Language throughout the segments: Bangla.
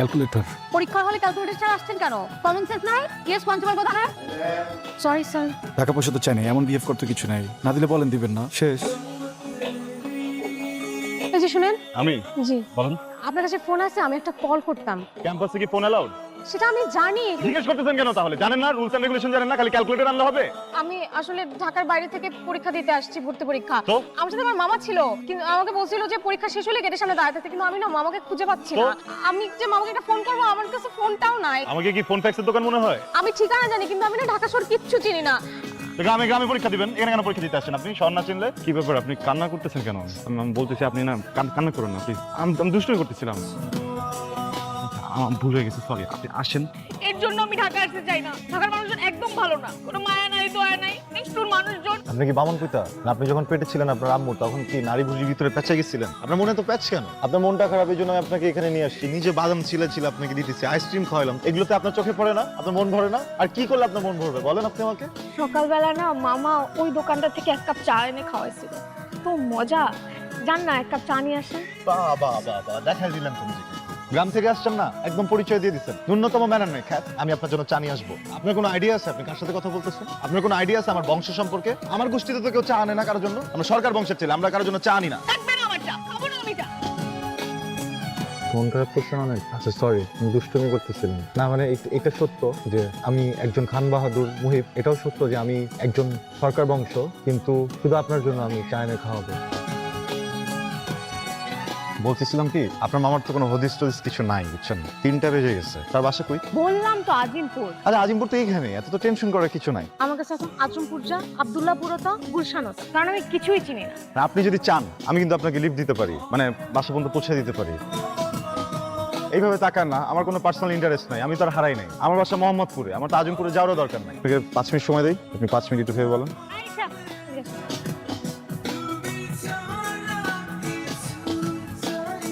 ক্যালকুলেটর। পরীক্ষার হলে ক্যালকুলেটর ছাড়া আসছেন কেন? কমন সেন্স নাই? ইয়েস প্রিন্সিপাল কথা না? Sorry sir. টাকা পয়সা তো চাই না, এমন বিহেভ করতে কিছু নাই। না দিলে বলেন দিবেন না, শেষ। এই যে শুনেন। আমি জি বলেন। আপনার কাছে ফোন আছে, আমি একটা কল করতাম। ক্যাম্পাসে কি ফোন অ্যালাউড? সেটা আমি জানি। জিজ্ঞেস করতেছেন কেন তাহলে? জানেন না রুলস এন্ড রেগুলেশন? জানেন না খালি ক্যালকুলেটর আনলে হবে? আমি আসলে ঢাকার বাইরে থেকে পরীক্ষা দিতে আসছি, ভর্তি পরীক্ষা। তো? আমার সাথে আমার মামা ছিল, কিন্তু আমাকে বলছিল যে পরীক্ষা শেষ হলে গেটের সামনে দাঁড়াতে, কিন্তু আমি না মামাকে খুঁজে পাচ্ছি না। আমি যে মামাকে একটা ফোন করবো, আমার কাছে ফোনটাও নাই। আমাকে কি ফোন ফ্যাক্সের দোকান মনে হয়? আমি ঠিকানা জানি, কিন্তু আমি না ঢাকা শহর কিচ্ছু চিনি না। গ্রামে গ্রামে পরীক্ষা দিবেন, এখানে কেন পরীক্ষা দিতে আসছেন আপনি? শহর না চিনলে কি ব্যাপার? আপনি কান্না করতেছেন কেন? আমি বলতেছি আপনি না কান্না করুন না প্লিজ। আমি দুষ্টুমি করতেছিলাম। আমার ভুল হয়ে গেছে, সরি। আপনি আসেন। এর জন্য আমি ঢাকা আসতে চাই না। ঢাকার মানুষজন একদম ভালো না, কোনো মায়া নাই, দয়া নাই, নিষ্ঠুর মানুষজন। আপনি কি বামন পিতা? আপনি যখন পেটে ছিলেন আপনার আম্মু, তখন কি নারী ভুজির ভিতরে পেঁচে গেছিলেন? আপনার মনে তো প্যাচ কেন? আপনার মনটা খারাপ, এই জন্য আমি আপনাকে এখানে নিয়ে আসছি। নিজে বাদাম ছিলে আপনাকে দিতেছি, আইসক্রিম খাওয়ালাম। এগুলোতে আপনার চোখে পড়ে না? আপনার মন ভরে না? আর কি করলে আপনার মন ভরবে বলেন আপনি আমাকে? সকালবেলা না মামা ওই দোকানটা থেকে এক কাপ চা এনে খাওয়াইছিল, তো মজা। জান না, এক কাপ চা নিয়ে আসেন। বাবা বাবা, দেখাই দিলেন তুমি। গ্রাম থেকে আসছেন না, একদম পরিচয় দিয়ে দিচ্ছেন। ন্যূনতম ম্যানার নেই খ্যাত। আমি আপনার জন্য চা নিয়ে আসবো। আপনার কোনো আইডিয়া আছে আপনি কার সাথে কথা বলতেছেন? আপনার কোনো আইডিয়া আছে আমার বংশ সম্পর্কে? আমার গোষ্ঠীতে তো কেউ চা আনে না কারোর জন্য। আমরা সরকার বংশের ছেলে, আমরা কারোর জন্য চা আনি না। থাকবে না আমার চা, খাবো না আমি চা। মন খারাপ করছেন অনেক? আচ্ছা সরি, আমি দুষ্টুমি করতেছিলাম না। মানে এটা সত্য যে আমি একজন খান বাহাদুর মুহিব, এটাও সত্য যে আমি একজন সরকার বংশ, কিন্তু শুধু আপনার জন্য আমি চা এনে খাওয়াবো। বলতেছিলাম কি, আপনার মামার তো কোনো হদিস টদিস কিছু নাই, বুঝছেন? 3টা বেজে গেছে। তার বাসা কই? বললাম তো আজিমপুর। আরে আজিমপুর তো এইখানে, এত তো টেনশন করার কিছু নাই। আমার কাছে এখন আজমপুর যা, আব্দুল্লাহপুর তো, গুলশানত, কারণ আমি কিছুই চিনি না। আর আপনি যদি চান আমি কিন্তু আপনাকে লিফট দিতে পারি, মানে বাসা পর্যন্ত পৌঁছে দিতে পারি। এইভাবে তাকান না, আমার কোনো পার্সোনাল ইন্টারেস্ট নাই, আমি তো আর হারাই নাই। আমার বাসা মোহাম্মদপুরে, আমার তো আজিমপুরে যাওয়ারও দরকার নাই। আপনাকে 5 মিনিট সময় দেই, আপনি 5 মিনিট একটু ভেবে বলেন। আচ্ছা ঠিক আছে।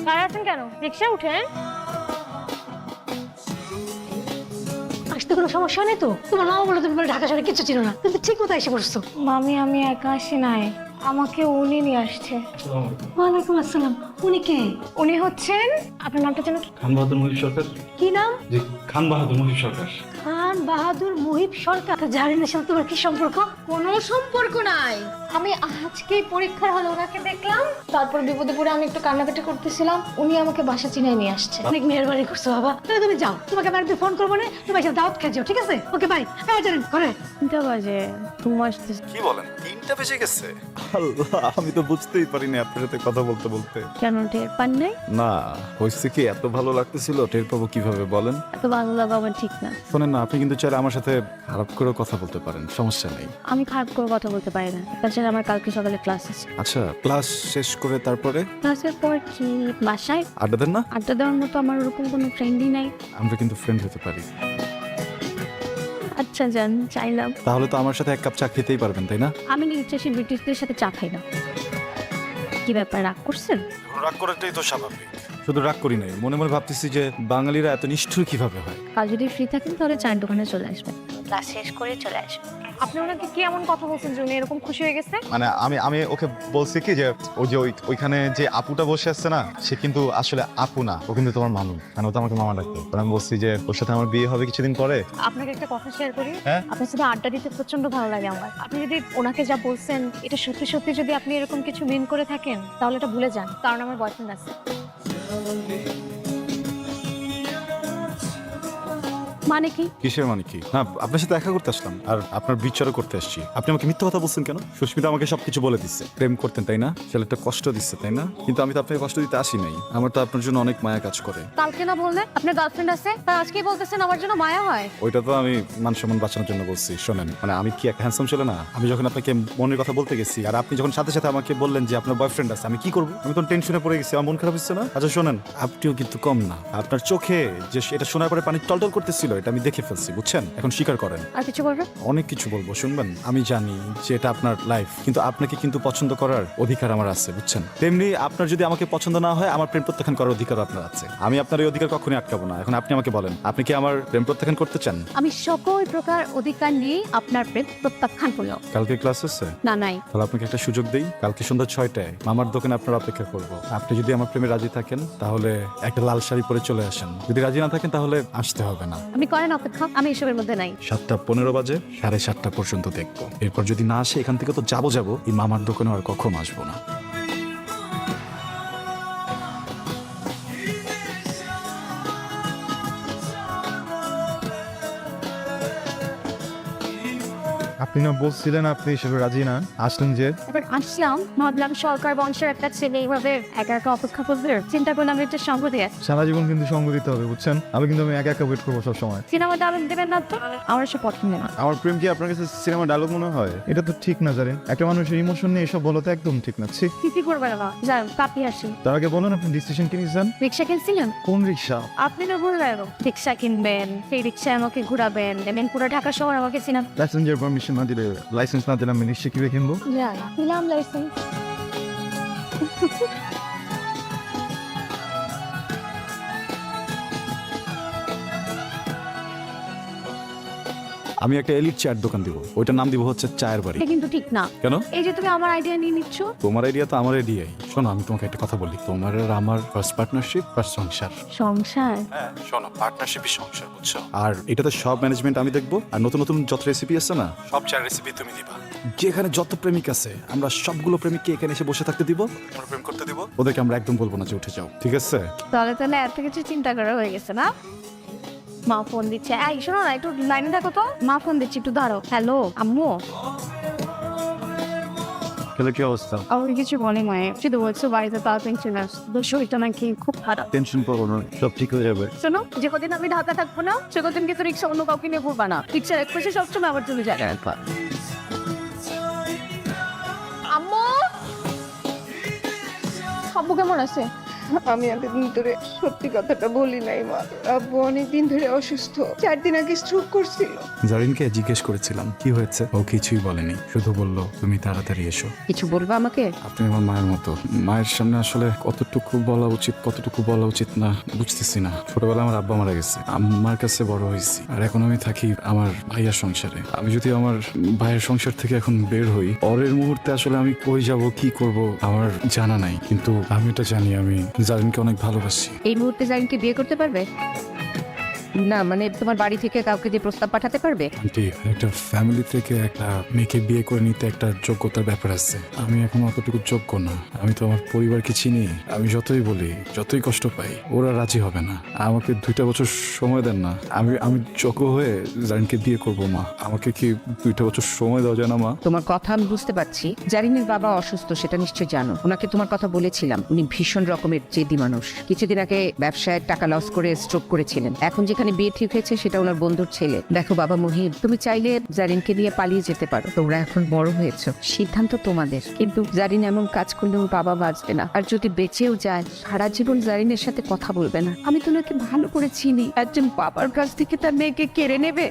দাঁড়ায় আছেন কেন? রিক্সা উঠেন। আসতে কোনো সমস্যা নেই তো? তোমার মামা বলে তুমি ঢাকা শহরে কিছু ছিল না, তুমি ঠিক মতো এসে পড়ছো। মামি আমি একা আসি নাই, আমাকে উনি নিয়ে আসছে। ওয়ালাইকুম আসসালাম। উনি কে? উনি হচ্ছেন, আপনার নামটা যেন কি? খান বাহাদুর মুহিব সরকার। কি নাম? জি, খান বাহাদুর মুহিব সরকার। খান বাহাদুর মুহিব সরকার। জাহারিনের সাথে তোমার কি সম্পর্ক? কোনো সম্পর্ক নাই। আমি আজকেই পরীক্ষার হলে ওনাকে দেখলাম, তারপর বিপদে পড়ে আমি একটু কান্নাকাটি করতেছিলাম, উনি আমাকে বাসা চিনাই নিয়ে আসছে। অনেক মেহরবানি করছো বাবা। তাহলে তুমি যাও, তোমাকে আমি একদিন ফোন করবো না, তুমি এসে দাওয়াত খেয়ে যাও, ঠিক আছে? Okay bye. হ্যাঁ জানেন ঘরে 3টা বাজে, তুমি আসতে। কি বলেন? 3টা বেজে গেছে? আল্লাহ, আমি তো বুঝতেই পারিনি আপনার সাথে কথা বলতে বলতে। কেন টের পান নাই? না, হয়েছে কি, এত ভালো লাগতেছিল, টের পাবো কিভাবে বলেন? এত ভালো লাগা আমার ঠিক না। শোনেন না, আপনি কিন্তু চাইলে আমার সাথে খারাপ করেও কথা বলতে পারেন, সমস্যা নেই। আমি খারাপ করে কথা বলতে পারি না, তাছাড়া আমার কালকে সকালে ক্লাস আছে। আচ্ছা, ক্লাস শেষ করে তারপরে ক্লাসের পর কি বাসায় আড্ডা দেন না? আড্ডা দেওয়ার মতো আমার ওরকম কোনো ফ্রেন্ডই নাই। আমরা কিন্তু ফ্রেন্ড হতে পারি। আচ্ছা জান, চাইলাম। তাহলে তো আমার সাথে 1 কাপ চা খেতেই পারবেন, তাই না? আমি নিউট্রিশি ব্রিটিশদের সাথে চা খাই না। কি ব্যাপার, রাগ করছেন? রাগ করাটাই তো স্বাভাবিক। শুধু রাগ করি নাই, মনে মনে ভাবতেছি যে বাঙালিরা এত নিষ্ঠুর কিভাবে হয়। কাল যদি ফ্রি থাকেন তাহলে চায়ের দোকানে চলে আসবেন, ক্লাস শেষ করে চলে আসবেন। আপনি ওনাকে কি এমন কথা বলছেন যে উনি এরকম খুশি হয়ে গেছে? মানে আমি ওকে বলছি কি যে ওই যে ওইখানে যে আপুটা বসে আছে না, সে কিন্তু আসলে আপু না, ও কিন্তু তোমার মামু। মানে ও তো আমাকে মামা ডাকতো। আমি বলছি যে ওর সাথে আমার বিয়ে হবে কিছুদিন পরে। আপনাকে একটা কথা শেয়ার করি। হ্যাঁ? আপনার সাথে আড্ডা দিতে প্রচন্ড ভালো লাগে আমার। আপনি যদি ওনাকে যা বলছেন এটা সত্যি সত্যি যদি আপনি এরকম কিছু মিন করে থাকেন, তাহলে এটা ভুলে যান, কারণ আমার বয়ফ্রেন্ড আছে। মানে কি? কিসের মানে কি? না, আপনার সাথে দেখা করতে আসলাম, আর আপনার বিচারও করতে আসছি। আপনি আমাকে মিথ্যা কথা বলছেন কেন? সুস্মিতা আমাকে সবকিছু বলে দিচ্ছে। প্রেম করতেন তাই না? ছেলেটা কষ্ট দিচ্ছে তাই না? কিন্তু আমি তো আপনাকে কষ্ট দিতে আসি নাই। আমার তো আপনার জন্য অনেক মায়া কাজ করে। কালকে না বললে আপনার গার্লফ্রেন্ড আছে, তা আজকেই বলতেছেন আমার জন্য মায়া হয়? ওইটা তো আমি মান সম্মান বাঁচানোর জন্য বলছি। শোনেন, মানে আমি কি একটা হ্যান্ডসাম ছিল না? আমি যখন আপনাকে মনের কথা বলতে গেছি, আর আপনি যখন সাথে সাথে আমাকে বললেন যে আপনার বয়ফ্রেন্ড আছে, আমি কি করবো? আমি তো টেনশনে পড়ে গেছি, আমার মন খারাপ হচ্ছে না? আচ্ছা শোনেন, আপনিও কিন্তু কম না। আপনার চোখে যে এটা শোনার পরে পানি টলটল করতেছিল, এটা আমি দেখে ফেলছি, বুঝছেন? এখন স্বীকার করেন। আর কিছু বলবে? অনেক কিছু বলবো, শুনবেন? আমি জানি যে এটা আপনার লাইফ, কিন্তু আপনাকে কিন্তু পছন্দ করার অধিকার আমার আছে, বুঝছেন? তেমনি আপনার যদি আমাকে পছন্দ না হয়, আমার প্রেম প্রত্যাখ্যান করার অধিকার আপনার আছে। আমি আপনার এই অধিকার কখনোই আটকাবো না। এখন আপনি আমাকে বলেন, আপনি কি আমার প্রেম প্রত্যাখ্যান করতে চান? আমি সকল প্রকার অধিকার নিয়ে আপনার প্রেম প্রত্যাখ্যান করলাম। কালকে ক্লাস আছে? না, নাই। তাহলে আপনাকে একটা সুযোগ দেই, কালকে সন্ধ্যা 6টায় মামার দোকানে আপনার অপেক্ষা করব। আপনি যদি আমার প্রেমে রাজি থাকেন তাহলে একটা লাল শাড়ি পরে চলে আসেন, যদি রাজি না থাকেন তাহলে আসতে হবে না। আপনি করেন অপেক্ষা, আমি এসবের মধ্যে নাই। 7:15 বাজে, 7:30 পর্যন্ত দেখবো। এরপর যদি না আসে এখান থেকে তো যাবো, এই মামার দোকানে আর কখনো আসবো না। আপনি না বলছিলেন আপনি হিসেবে রাজি না, আসলেন যে? এবার আসলাম, ভাবলাম সরকার বংশের একটা ছেলে এইভাবে একা একা অপেক্ষা করবে, চিন্তা করলাম একটা সঙ্গ দিয়ে। সারা জীবন কিন্তু সঙ্গ দিতে হবে, বুঝছেন? আমি কিন্তু একা একা ওয়েট করবো সবসময়। সিনেমা ডায়লগ দেবেন না তো, আমার সে পছন্দ না। আমার প্রেম কি আপনার কাছে সিনেমা ডায়লগ মনে হয়? এটা তো ঠিক না, জানেন? একটা মানুষের ইমোশন নিয়ে এসব বলা তো একদম ঠিক না। ছি। কি করবে না, যাই কাপি আসি। তার আগে বলুন আপনি ডিসিশন কি নিয়েছেন? রিক্সা কিনছিলেন? কোন রিক্সা? আপনি না বললেন রিক্সা কিনবেন, সেই রিক্সায় আমাকে ঘুরাবেন, দেবেন পুরো ঢাকা শহর আমাকে চিনান। প্যাসেঞ্জার পারমিশন না দিলে, লাইসেন্স না দিলে আমি নিশ্চয়ই কিভাবে কিনবো? যাই নিলাম লাইসেন্স। আমি একটা এলিট চায়ের দোকান দিব, ওইটার নাম দিব হচ্ছে চায়ের বাড়ি। এটা কিন্তু ঠিক না। কেন? এই যে তুমি আমার আইডিয়া নিয়ে নিচ্ছ। তোমার আইডিয়া তো আমার আইডিয়াই। শোনো, আমি তোমাকে একটা কথা বলি, তোমার আর আমার ফার্স্ট পার্টনারশিপ, ফার্স্ট সংসার। সংসার? হ্যাঁ, শোনো, পার্টনারশিপই সংসার, বুঝছো? আর এটাতে সব ম্যানেজমেন্ট আমি দেখবো, আর নতুন নতুন যত রেসিপি আছে না, সব চার রেসিপি তুমি দিবা। যেখানে যত প্রেমিক আছে আমরা সবগুলো প্রেমিককে এখানে এসে বসে থাকতে দিব, আমরা প্রেম করতে দিব, ওদেরকে আমরা একদম বলবো না যে উঠে যাও, ঠিক আছে? তাহলে এত কিছু চিন্তা করা হয়ে গেছে না? মা ফোন দিচ্ছে, এই শোনো না, একটু লাইনে থাকো তো। মা ফোন দিচ্ছে, একটু দাঁড়াও। হ্যালো আম্মু। তাহলে কি অবস্থা? আমাকে কিছু বলে মায়ে, শুধু বলছো বাড়িতে তাড়াতাড়ি চলে আসতো, শরীরটা নাকি খুব খারাপ। টেনশন করবো না, সব ঠিক হয়ে যাবে। শোনো, যে কদিন আমি ঢাকা থাকবো না, সে কদিন কিন্তু রিক্সা অন্য কাউকে নিয়ে ঘুরবা না। রিক্সার এক পাশে সবসময় আবার চলে যায়। আম্মু, আব্বু কেমন আছে? আমি এতদিন ধরে সত্যি কথাটা বলি নাই মা। আব্বু অনেকদিন ধরে অসুস্থ, 4 দিন আগে স্ট্রোক করছিল। জারিনকে জিজ্ঞেস করেছিলাম কি হয়েছে, ও কিছুই বলেনি, শুধু বললো তুমি তাড়াতাড়ি এসো। কিছু বলবা আমাকে? আপনি আমার মায়ের মতো, মায়ের সামনে আসলে কতটুকু বলা উচিত কতটুকু বলা উচিত না বুঝতেছি না। ছোটবেলায় আমার আব্বা মারা গেছে, আমার কাছে বড় হয়েছি, আর এখন আমি থাকি আমার ভাইয়ার সংসারে। আমি যদি আমার ভাইয়ের সংসার থেকে এখন বের হই, পরের মুহূর্তে আসলে আমি কই যাব কি করব আমার জানা নাই, কিন্তু আমি এটা জানি আমি জারিনকে অনেক ভালোবাসি। এই মুহূর্তে জারিনকে বিয়ে করতে পারবে? না মানে তোমার বাড়ি থেকে কাউকে দিয়ে প্রস্তাব পাঠাতে পারবে? আন্টি, একটা ফ্যামিলি থেকে একটা মেয়েকে বিয়ে করে নিতে একটা যোগ্যতার ব্যাপার আছে, আমি এখন অতটুকু যোগ্য না। আমি তো আমার পরিবারকে চিনি, আমি যতই বলি যতই কষ্ট পাই ওরা রাজি হবে না। আমাকে 2টা বছর সময় দেন না, আমি যোগ্য হয়ে জারিনকে বিয়ে করবো। মা, আমাকে কি 2টা বছর সময় দেওয়া যায় না মা? তোমার কথা আমি বুঝতে পারছি, জারিনের বাবা অসুস্থ সেটা নিশ্চয় জানো। ওনাকে তোমার কথা বলেছিলাম, উনি ভীষণ রকমের জেদি মানুষ। কিছুদিন আগে ব্যবসায় টাকা লস করে স্ট্রোক করেছিলেন। এখন যেখানে বিয়ে ঠিক হয়েছে সেটা ওনার বন্ধুর ছেলে। দেখো বাবা মুহিব, তুমি চাইলে জারিনকে নিয়ে পালিয়ে যেতে পারো, তোমরা এখন বড় হয়েছো, সিদ্ধান্ত তোমাদের। কিন্তু জারিন এমন কাজ করলে ওর বাবা বাঁচবে না, আর যদি বেঁচেও যায় সারা জীবন জারিনের সাথে কথা বলবে না। আমি তো ওনাকে ভালো করে চিনি, একজন বাবার কাছ থেকে তার মেয়েকে কেড়ে নেবে?